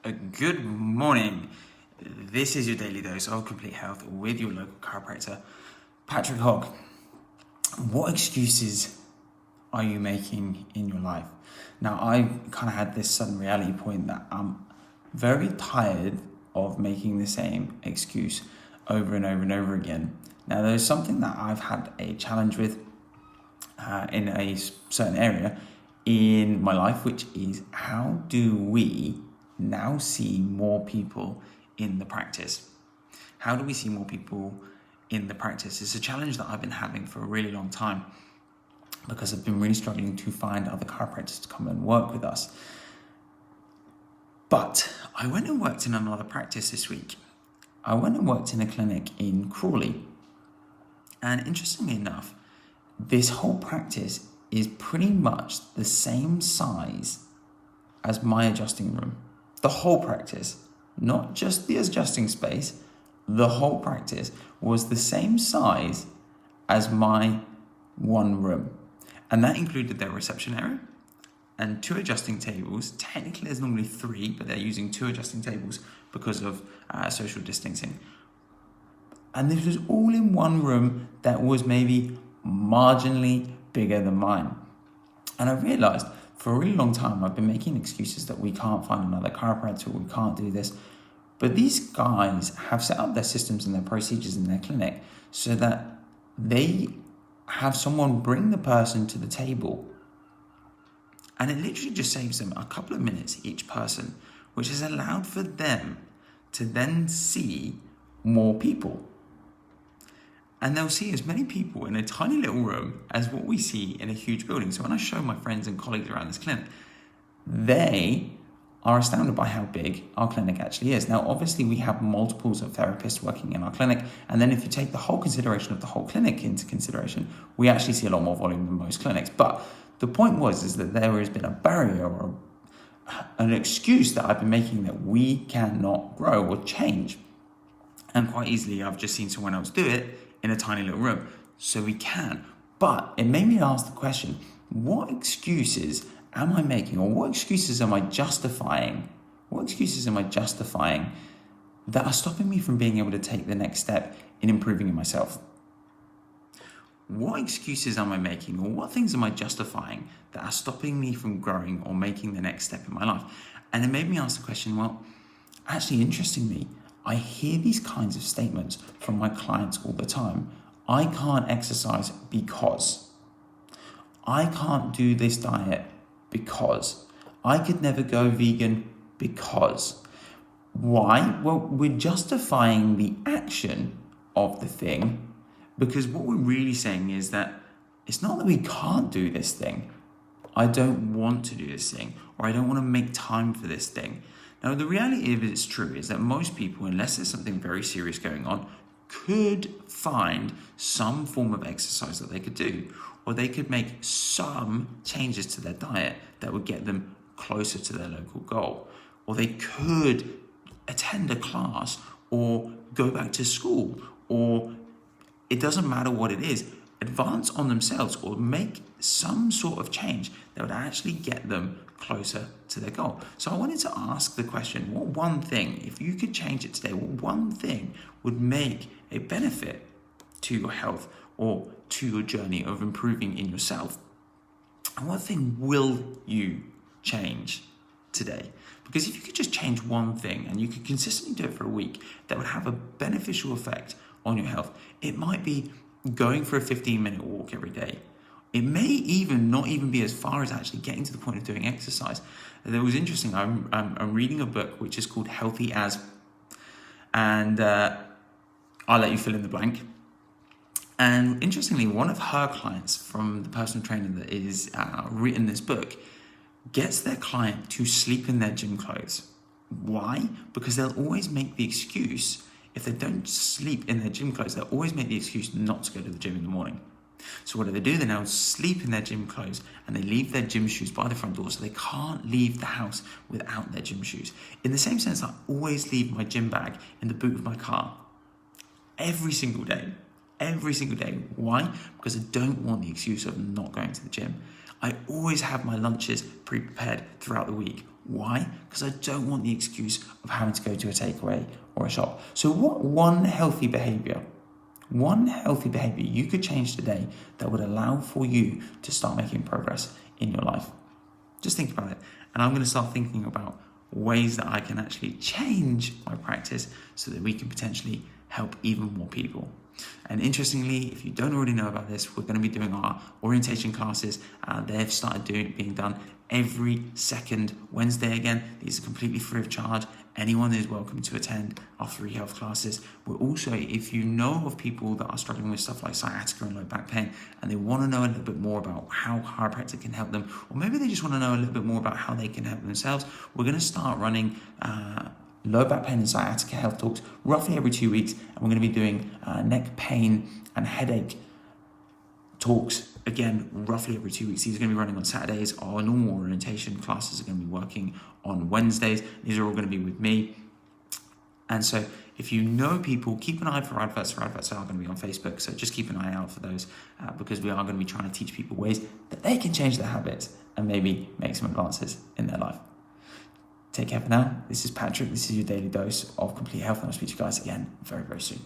Good morning. This is your daily dose of complete health with your local chiropractor, Patrick Hogg. What excuses are you making in your life? Now, I kind of had this sudden reality point that I'm very tired of making the same excuse over and over and over again. Now, there's something that I've had a challenge with in a certain area in my life, which is how do we now see more people in the practice? How do we see more people in the practice? It's a challenge that I've been having for a really long time because I've been really struggling to find other chiropractors to come and work with us. But I went and worked in another practice this week. I went and worked in a clinic in Crawley. And interestingly enough, this whole practice is pretty much the same size as my adjusting room. The whole practice, not just the adjusting space, the whole practice was the same size as my one room. And that included their reception area and 2 adjusting tables. Technically there's normally 3, but they're using 2 adjusting tables because of social distancing. And this was all in one room that was maybe marginally bigger than mine. And I realized for a really long time I've been making excuses that we can't find another chiropractor, we can't do this. But these guys have set up their systems and their procedures in their clinic so that they have someone bring the person to the table. And it literally just saves them a couple of minutes each person, which has allowed for them to then see more people. And they'll see as many people in a tiny little room as what we see in a huge building. So when I show my friends and colleagues around this clinic, they are astounded by how big our clinic actually is. Now, obviously, we have multiples of therapists working in our clinic. And then if you take the whole consideration of the whole clinic into consideration, we actually see a lot more volume than most clinics. But the point is that there has been a barrier or an excuse that I've been making that we cannot grow or change. And quite easily, I've just seen someone else do it in a tiny little room. So we can. But it made me ask the question, what excuses am I making, or what excuses am I justifying? What excuses am I justifying that are stopping me from being able to take the next step in improving in myself? What excuses am I making, or what things am I justifying that are stopping me from growing or making the next step in my life? And it made me ask the question, well, actually, interestingly, I hear these kinds of statements from my clients all the time. I can't exercise because. I can't do this diet because. I could never go vegan because. Why? Well, we're justifying the action of the thing because what we're really saying is that it's not that we can't do this thing. I don't want to do this thing, or I don't want to make time for this thing. Now, the reality of it's true is that most people, unless there's something very serious going on, could find some form of exercise that they could do, or they could make some changes to their diet that would get them closer to their local goal, or they could attend a class or go back to school, or it doesn't matter what it is, advance on themselves or make some sort of change that would actually get them closer to their goal. So I wanted to ask the question, what one thing, if you could change it today, what one thing would make a benefit to your health or to your journey of improving in yourself? And what thing will you change today? Because if you could just change one thing and you could consistently do it for a week, that would have a beneficial effect on your health. It might be going for a 15-minute walk every day. It may even not even be as far as actually getting to the point of doing exercise. It was interesting. I'm reading a book which is called Healthy As, and I'll let you fill in the blank. And interestingly, one of her clients from the personal trainer that is written this book gets their client to sleep in their gym clothes. Why? Because they'll always make the excuse, if they don't sleep in their gym clothes, they'll always make the excuse not to go to the gym in the morning. So what do? They now sleep in their gym clothes and they leave their gym shoes by the front door, so they can't leave the house without their gym shoes. In the same sense, I always leave my gym bag in the boot of my car every single day. Why? Because I don't want the excuse of not going to the gym. I always have my lunches pre-prepared throughout the week, Why? Because I don't want the excuse of having to go to a takeaway or a shop. So what one healthy behavior you could change today that would allow for you to start making progress in your life? Just think about it. And I'm going to start thinking about ways that I can actually change my practice so that we can potentially help even more people. And interestingly, if you don't already know about this, we're going to be doing our orientation classes. They've started being done every second Wednesday again. These are completely free of charge. Anyone is welcome to attend our free health classes. We're also, if you know of people that are struggling with stuff like sciatica and low back pain, and they want to know a little bit more about how chiropractic can help them, or maybe they just want to know a little bit more about how they can help themselves, we're going to start running low back pain and sciatica health talks roughly every 2 weeks, and we're going to be doing neck pain and headache talks again roughly every 2 weeks. These are going to be running on Saturdays. Our normal orientation classes are going to be working on Wednesdays. These are all going to be with me. And so if you know people, keep an eye for adverts. Our adverts are going to be on Facebook, so just keep an eye out for those because we are going to be trying to teach people ways that they can change their habits and maybe make some advances in their life. Take care for now. This is Patrick. This is your daily dose of complete health, and I'll speak to you guys again very, very soon.